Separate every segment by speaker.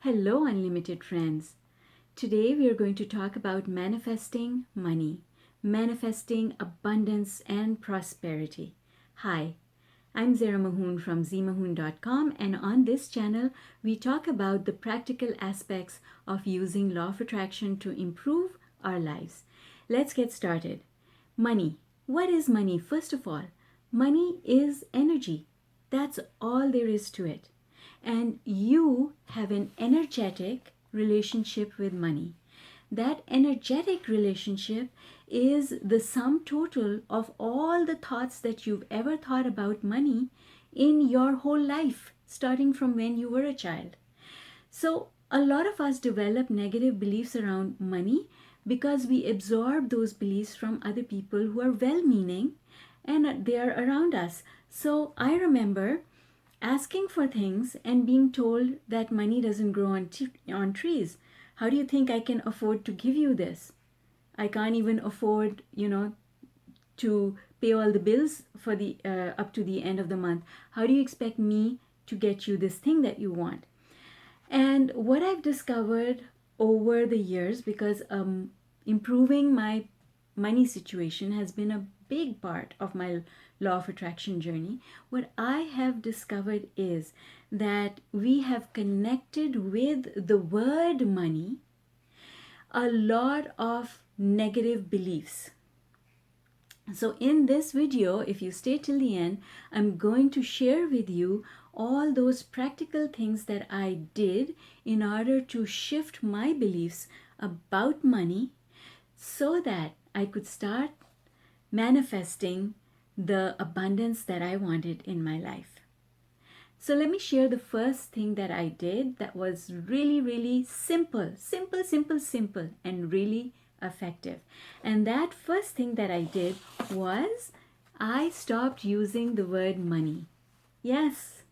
Speaker 1: Hello, unlimited friends. Today we are going to talk about manifesting money, manifesting abundance and prosperity. Hi, I'm ZMAHOON from ZMAHOON.com, and on this channel we talk about the practical aspects of using law of attraction to improve our lives. Let's get started. Money. What is money? First of all, money is energy. That's all there is to it. And you have an energetic relationship with money. That energetic relationship is the sum total of all the thoughts that you've ever thought about money in your whole life, starting from when you were a child. So, a lot of us develop negative beliefs around money because we absorb those beliefs from other people who are well meaning and they are around us. So, I remember asking for things and being told that money doesn't grow on trees. How do you think I can afford to give you this? I can't even afford, to pay all the bills for the up to the end of the month. How do you expect me to get you this thing that you want? And what I've discovered over the years, because improving my money situation has been a big part of my law of attraction journey, what I have discovered is that we have connected with the word money a lot of negative beliefs. So in this video, if you stay till the end, I'm going to share with you all those practical things that I did in order to shift my beliefs about money so that I could start manifesting the abundance that I wanted in my life. So let me share the first thing that I did that was really, really simple, and really effective. And that first thing that I did was I stopped using the word money. Yes,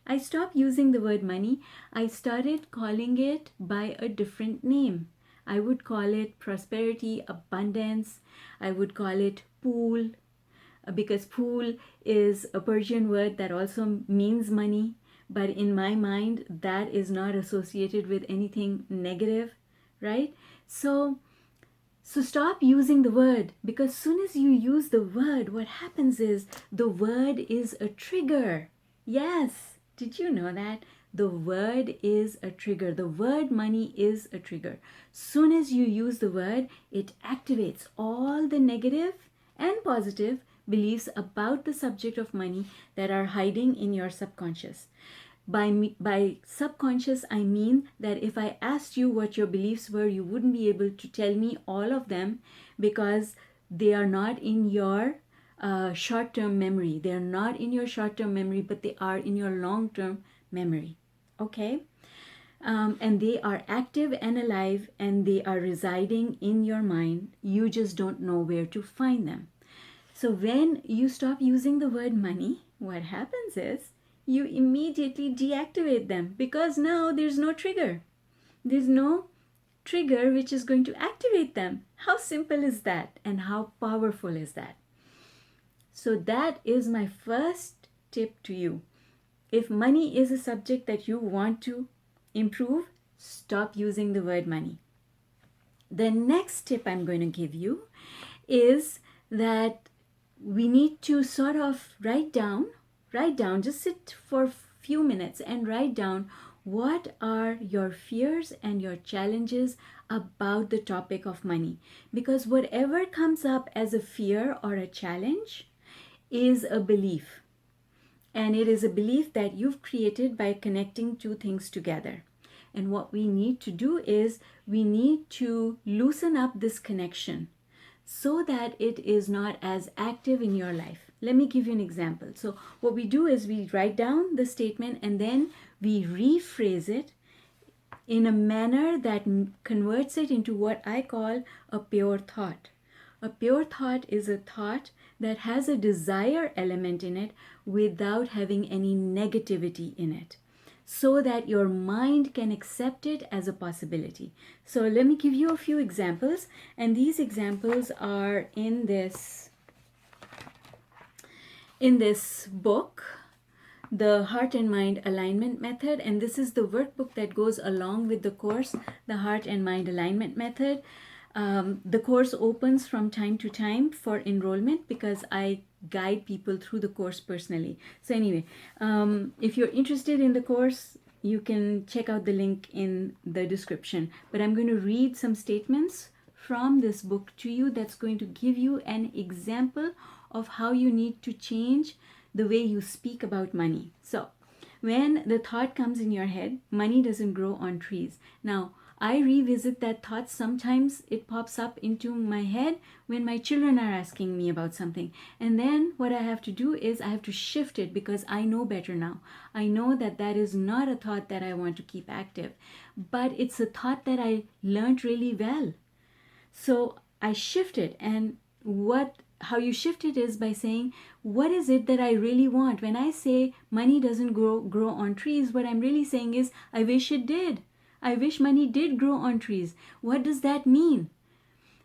Speaker 1: I stopped using the word money. I started calling it by a different name. I would call it prosperity, abundance. I would call it pool, because pool is a Persian word that also means money. But in my mind, that is not associated with anything negative, right? So stop using the word, because soon as you use the word, what happens is the word is a trigger. Yes, did you know that? The word is a trigger. The word money is a trigger. Soon as you use the word, it activates all the negative and positive beliefs about the subject of money that are hiding in your subconscious. By subconscious, I mean that if I asked you what your beliefs were, you wouldn't be able to tell me all of them because they are not in your short-term memory. They are not in your short-term memory, but they are in your long-term memory. Okay? And they are active and alive, and they are residing in your mind. You just don't know where to find them. So when you stop using the word money, what happens is you immediately deactivate them, because now there's no trigger. There's no trigger which is going to activate them. How simple is that, and how powerful is that? So that is my first tip to you. If money is a subject that you want to improve, stop using the word money. The next tip I'm going to give you is that we need to sort of write down, just sit for a few minutes and write down what are your fears and your challenges about the topic of money. Because whatever comes up as a fear or a challenge is a belief. And it is a belief that you've created by connecting two things together. And what we need to do is we need to loosen up this connection so that it is not as active in your life. Let me give you an example. So what we do is we write down the statement and then we rephrase it in a manner that converts it into what I call a pure thought. A pure thought is a thought that has a desire element in it without having any negativity in it, so that your mind can accept it as a possibility. So let me give you a few examples, and these examples are in this book the Heart and Mind Alignment Method, and this is the workbook that goes along with the course, the Heart and Mind Alignment Method. The course opens from time to time for enrollment because I guide people through the course personally. So anyway, if you're interested in the course, you can check out the link in the description. But I'm going to read some statements from this book to you that's going to give you an example of how you need to change the way you speak about money. So, when the thought comes in your head, money doesn't grow on trees. Now, I revisit that thought. Sometimes it pops up into my head when my children are asking me about something. And then what I have to do is I have to shift it because I know better now. I know that that is not a thought that I want to keep active, but it's a thought that I learned really well. So I shift it, and how you shift it is by saying, what is it that I really want? When I say money doesn't grow on trees, what I'm really saying is, I wish it did. I wish money did grow on trees. What does that mean?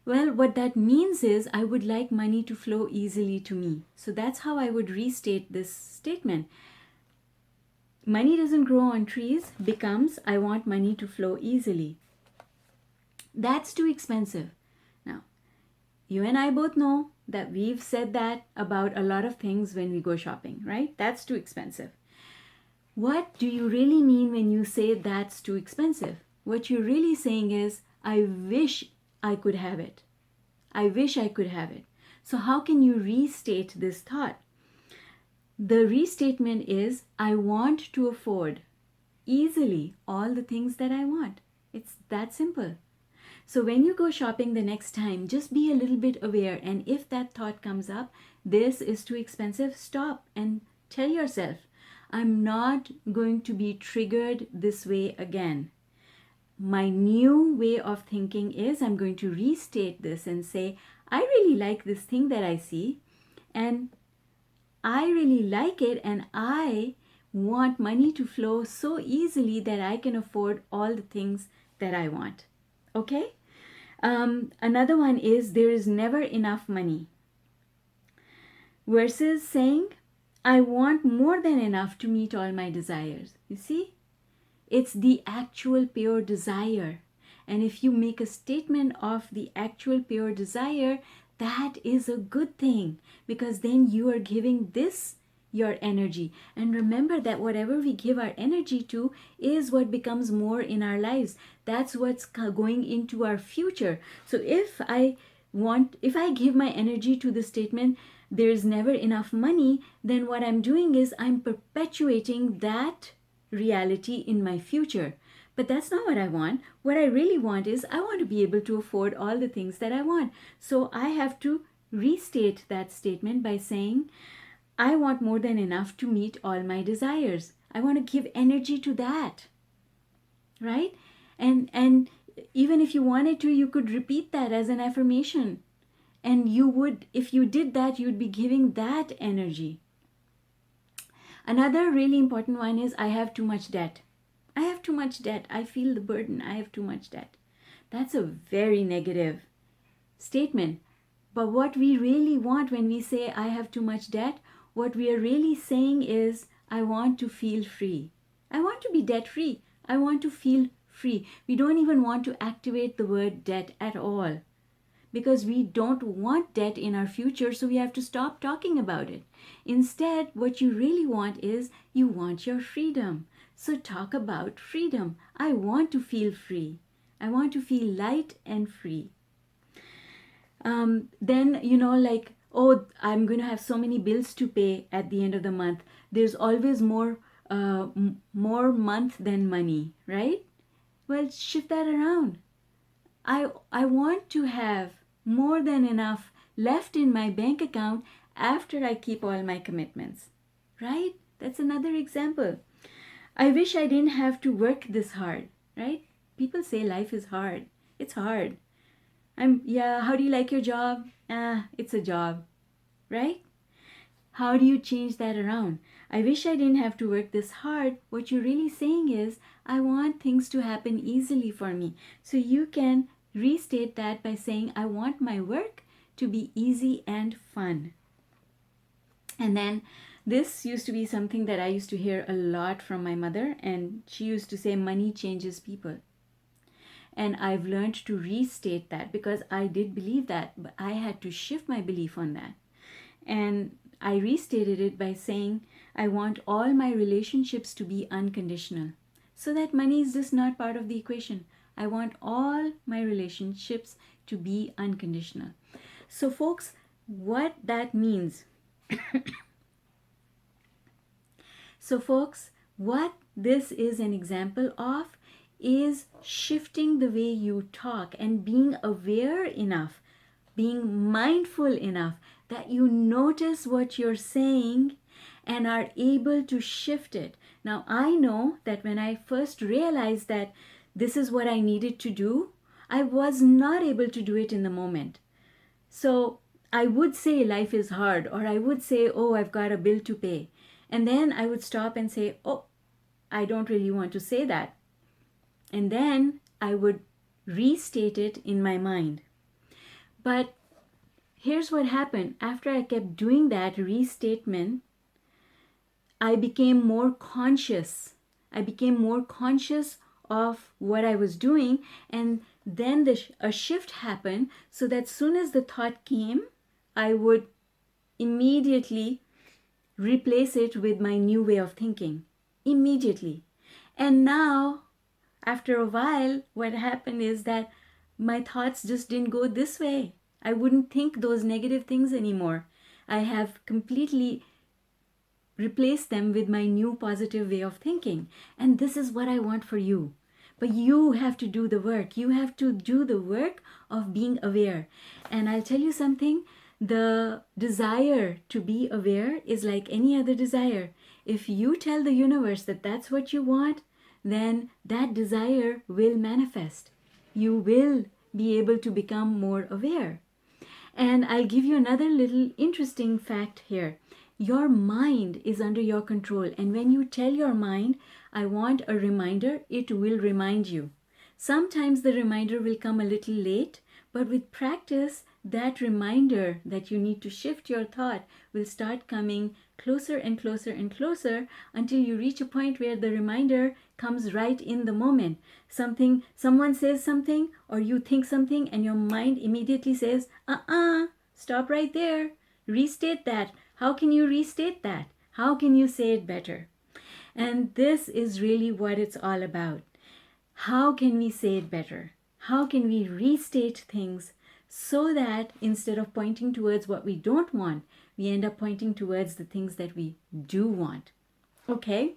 Speaker 1: Well, what that means is I would like money to flow easily to me. So that's how I would restate this statement. Money doesn't grow on trees becomes, I want money to flow easily. That's too expensive. Now, you and I both know that we've said that about a lot of things when we go shopping, right? That's too expensive. What do you really mean when you say that's too expensive? What you're really saying is, I wish I could have it. I wish I could have it. So how can you restate this thought? The restatement is, I want to afford easily all the things that I want. It's that simple. So when you go shopping the next time, just be a little bit aware. And if that thought comes up, this is too expensive, stop and tell yourself, I'm not going to be triggered this way again. My new way of thinking is I'm going to restate this and say, I really like this thing that I see, and I really like it, and I want money to flow so easily that I can afford all the things that I want. Okay? Another one is, there is never enough money. Versus saying, I want more than enough to meet all my desires. You see? It's the actual pure desire. And if you make a statement of the actual pure desire, that is a good thing, because then you are giving this your energy. And remember that whatever we give our energy to is what becomes more in our lives. That's what's going into our future. So if I give my energy to the statement, there is never enough money, then what I'm doing is I'm perpetuating that reality in my future. But that's not what I want. What I really want is I want to be able to afford all the things that I want. So I have to restate that statement by saying, I want more than enough to meet all my desires. I want to give energy to that. Right? And even if you wanted to, you could repeat that as an affirmation. And you would, if you did that, you'd be giving that energy. Another really important one is, I have too much debt. I have too much debt. I feel the burden. I have too much debt. That's a very negative statement. But what we really want when we say, I have too much debt, what we are really saying is, I want to feel free. I want to be debt free. I want to feel free. We don't even want to activate the word debt at all, because we don't want debt in our future, so we have to stop talking about it. Instead, what you really want is, you want your freedom. So talk about freedom. I want to feel free. I want to feel light and free. Then, like, oh, I'm going to have so many bills to pay at the end of the month. There's always more month than money, right? Well, shift that around. I want to have more than enough left in my bank account after I keep all my commitments, right? That's another example. I wish I didn't have to work this hard, right? People say life is hard. It's hard. How do you like your job? It's a job, right? How do you change that around? I wish I didn't have to work this hard. What you're really saying is, I want things to happen easily for me. So you can restate that by saying, I want my work to be easy and fun. And then This used to be something that I used to hear a lot from my mother, and she used to say, money changes people. And I've learned to restate that because I did believe that, but I had to shift my belief on that. And I restated it by saying, I want all my relationships to be unconditional. So that money is just not part of the equation. I want all my relationships to be unconditional. So, folks, what that means. So, folks, what this is an example of is shifting the way you talk and being aware enough, being mindful enough that you notice what you're saying and are able to shift it. Now, I know that when I first realized that this is what I needed to do, I was not able to do it in the moment. So I would say life is hard, or I would say, oh, I've got a bill to pay. And then I would stop and say, oh, I don't really want to say that. And then I would restate it in my mind. But here's what happened. After I kept doing that restatement, I became more conscious. I became more conscious of what I was doing. And then a shift happened so that soon as the thought came, I would immediately replace it with my new way of thinking. Immediately. And now, after a while, what happened is that my thoughts just didn't go this way. I wouldn't think those negative things anymore. I have completely replaced them with my new positive way of thinking. And this is what I want for you. But you have to do the work. You have to do the work of being aware. And I'll tell you something. The desire to be aware is like any other desire. If you tell the universe that that's what you want, then that desire will manifest. You will be able to become more aware. And I'll give you another little interesting fact here. Your mind is under your control. And when you tell your mind, I want a reminder, it will remind you. Sometimes the reminder will come a little late, but with practice, that reminder that you need to shift your thought will start coming closer and closer and closer until you reach a point where the reminder comes right in the moment. Someone says something or you think something and your mind immediately says, stop right there. Restate that. How can you restate that? How can you say it better? And this is really what it's all about. How can we say it better? How can we restate things so that instead of pointing towards what we don't want, we end up pointing towards the things that we do want? Okay?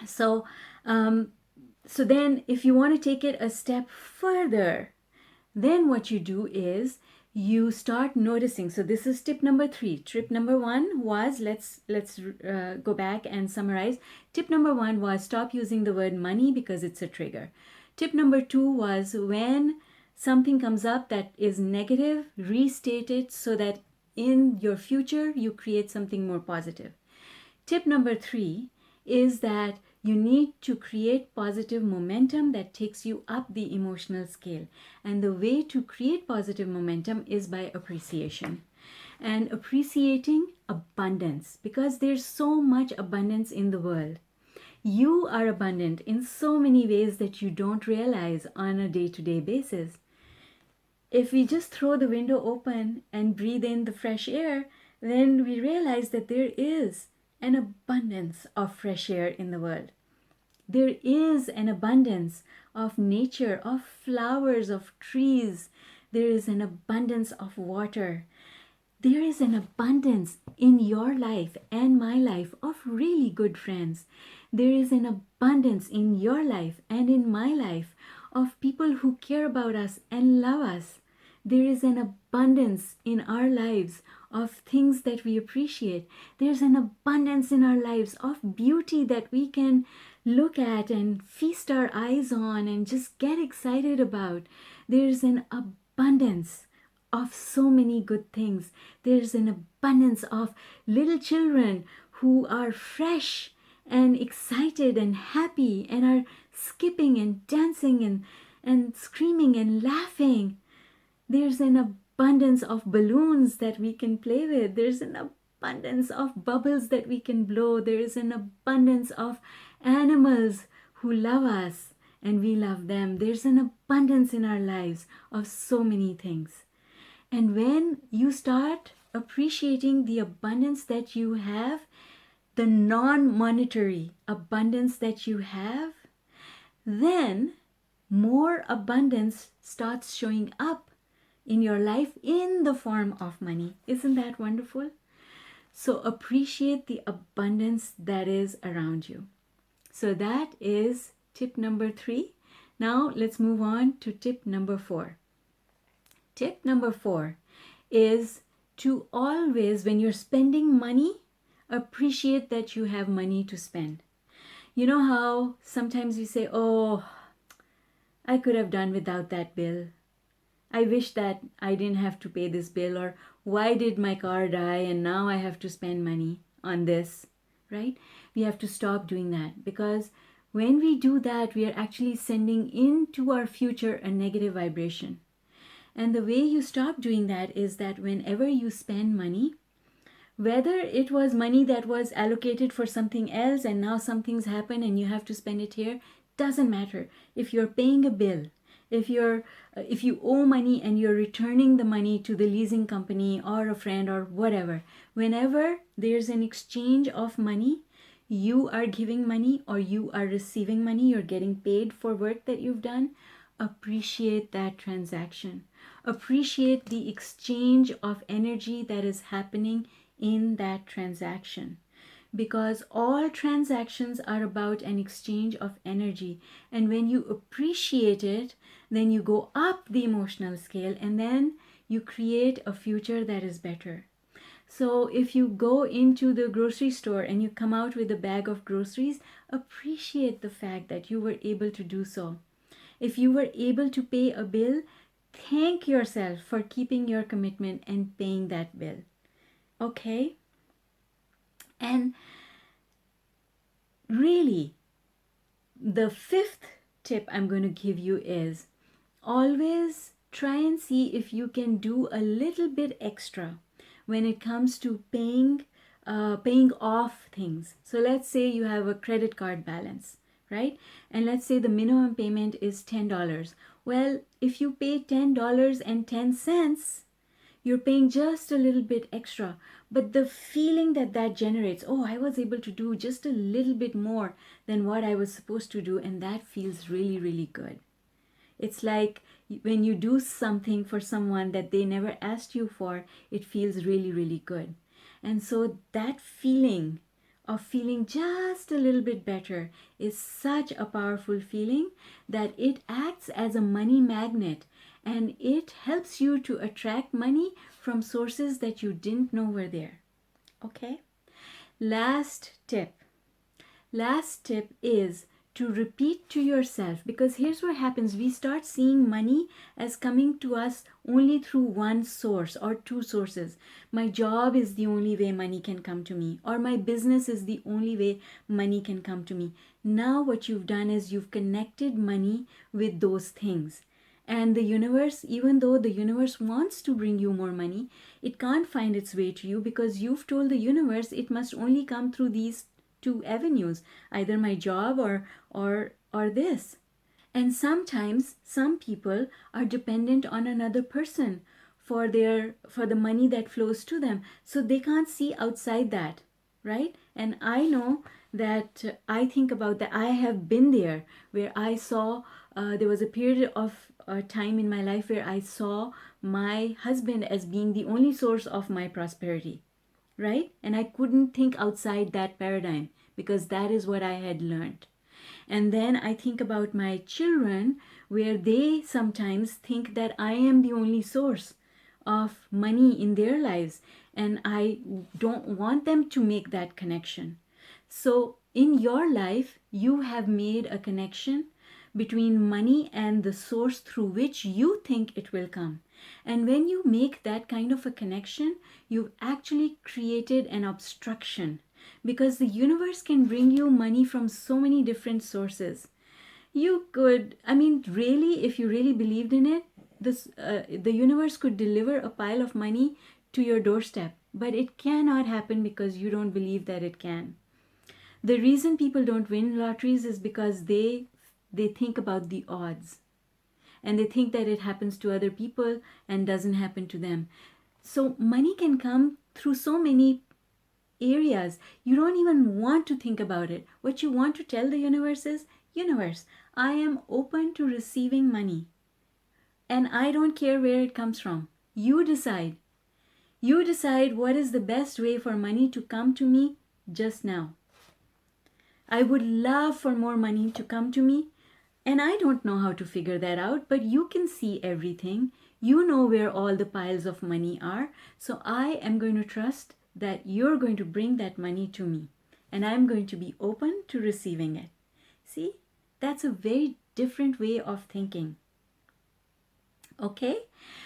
Speaker 1: So then if you want to take it a step further, then what you do is you start noticing. So this is tip number 3. Tip number 1 was, let's go back and summarize. Tip number 1 was stop using the word money because it's a trigger. Tip number 2 was when something comes up that is negative, restate it so that in your future you create something more positive. Tip number 3 is that you need to create positive momentum that takes you up the emotional scale. And the way to create positive momentum is by appreciation. And appreciating abundance, because there's so much abundance in the world. You are abundant in so many ways that you don't realize on a day-to-day basis. If we just throw the window open and breathe in the fresh air, then we realize that there is an abundance of fresh air in the world. There is an abundance of nature, of flowers, of trees. There is an abundance of water. There is an abundance in your life and my life of really good friends. There is an abundance in your life and in my life of people who care about us and love us. There is an abundance in our lives of things that we appreciate. There's an abundance in our lives of beauty that we can look at and feast our eyes on and just get excited about. There's an abundance of so many good things. There's an abundance of little children who are fresh and excited and happy and are skipping and dancing and screaming and laughing. There's an abundance of balloons that we can play with. There's an abundance of bubbles that we can blow. There is an abundance of animals who love us and we love them. There's an abundance in our lives of so many things. And when you start appreciating the abundance that you have, the non-monetary abundance that you have, then more abundance starts showing up in your life in the form of money. Isn't that wonderful? So appreciate the abundance that is around you. So that is tip number 3. Now let's move on to tip number 4. Tip number 4 is to always, when you're spending money, appreciate that you have money to spend. You know how sometimes you say, oh, I could have done without that bill. I wish that I didn't have to pay this bill, or why did my car die and now I have to spend money on this, right? We have to stop doing that, because when we do that, we are actually sending into our future a negative vibration. And the way you stop doing that is that whenever you spend money, whether it was money that was allocated for something else and now something's happened and you have to spend it here, doesn't matter. If you're paying a bill, if you owe money and you're returning the money to the leasing company or a friend or whatever, whenever there's an exchange of money, you are giving money or you are receiving money, you're getting paid for work that you've done, appreciate that transaction. Appreciate the exchange of energy that is happening in that transaction, because all transactions are about an exchange of energy. And when you appreciate it, then you go up the emotional scale and then you create a future that is better. So if you go into the grocery store and you come out with a bag of groceries, appreciate the fact that you were able to do so. If you were able to pay a bill, thank yourself for keeping your commitment and paying that bill. Okay? And really, the 5th tip I'm going to give you is always try and see if you can do a little bit extra when it comes to paying off things. So let's say you have a credit card balance, right? And let's say the minimum payment is $10. Well, if you pay $10.10, you're paying just a little bit extra. But the feeling that generates, oh, I was able to do just a little bit more than what I was supposed to do, and that feels really, really good. It's like when you do something for someone that they never asked you for, it feels really, really good. And so that feeling of feeling just a little bit better is such a powerful feeling that it acts as a money magnet, and it helps you to attract money from sources that you didn't know were there. Okay? Last tip is to repeat to yourself, because here's what happens. We start seeing money as coming to us only through one source or two sources. My job is the only way money can come to me, or my business is the only way money can come to me. Now what you've done is you've connected money with those things. And the universe, even though the universe wants to bring you more money, it can't find its way to you, because you've told the universe it must only come through these two avenues, either my job or this. And sometimes some people are dependent on another person for the money that flows to them, so they can't see outside that, right? And I know that I think about that. I have been there where I saw there was a period of time in my life where I saw my husband as being the only source of my prosperity, right? And I couldn't think outside that paradigm, because that is what I had learned. And then I think about my children, where they sometimes think that I am the only source of money in their lives, and I don't want them to make that connection. So in your life, you have made a connection between money and the source through which you think it will come. And when you make that kind of a connection, you've actually created an obstruction, because the universe can bring you money from so many different sources. You could, really, if you really believed in it, the universe could deliver a pile of money to your doorstep. but it cannot happen because you don't believe that it can. The reason people don't win lotteries is because they think about the odds, and they think that it happens to other people and doesn't happen to them. So money can come through so many areas. You don't even want to think about it. What you want to tell the universe is, universe, I am open to receiving money, and I don't care where it comes from. You decide. You decide what is the best way for money to come to me just now. I would love for more money to come to me, and I don't know how to figure that out, but you can see everything. You know where all the piles of money are. So I am going to trust that you're going to bring that money to me, and I'm going to be open to receiving it. See, that's a very different way of thinking. Okay,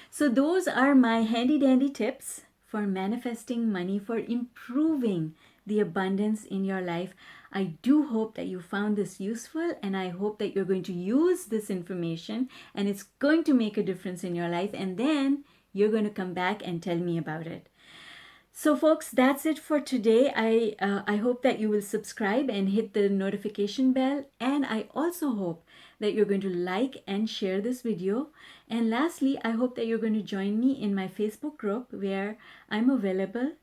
Speaker 1: so those are my handy dandy tips for manifesting money, for improving the abundance in your life. I do hope that you found this useful, and I hope that you're going to use this information and it's going to make a difference in your life, and then you're going to come back and tell me about it. So folks, that's it for today. I hope that you will subscribe and hit the notification bell, and I also hope that you're going to like and share this video. And lastly, I hope that you're going to join me in my Facebook group, where I'm available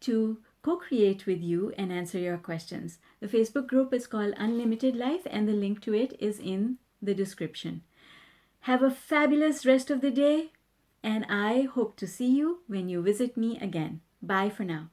Speaker 1: to co-create with you and answer your questions. The Facebook group is called Unlimited Life, and the link to it is in the description. Have a fabulous rest of the day, and I hope to see you when you visit me again. Bye for now.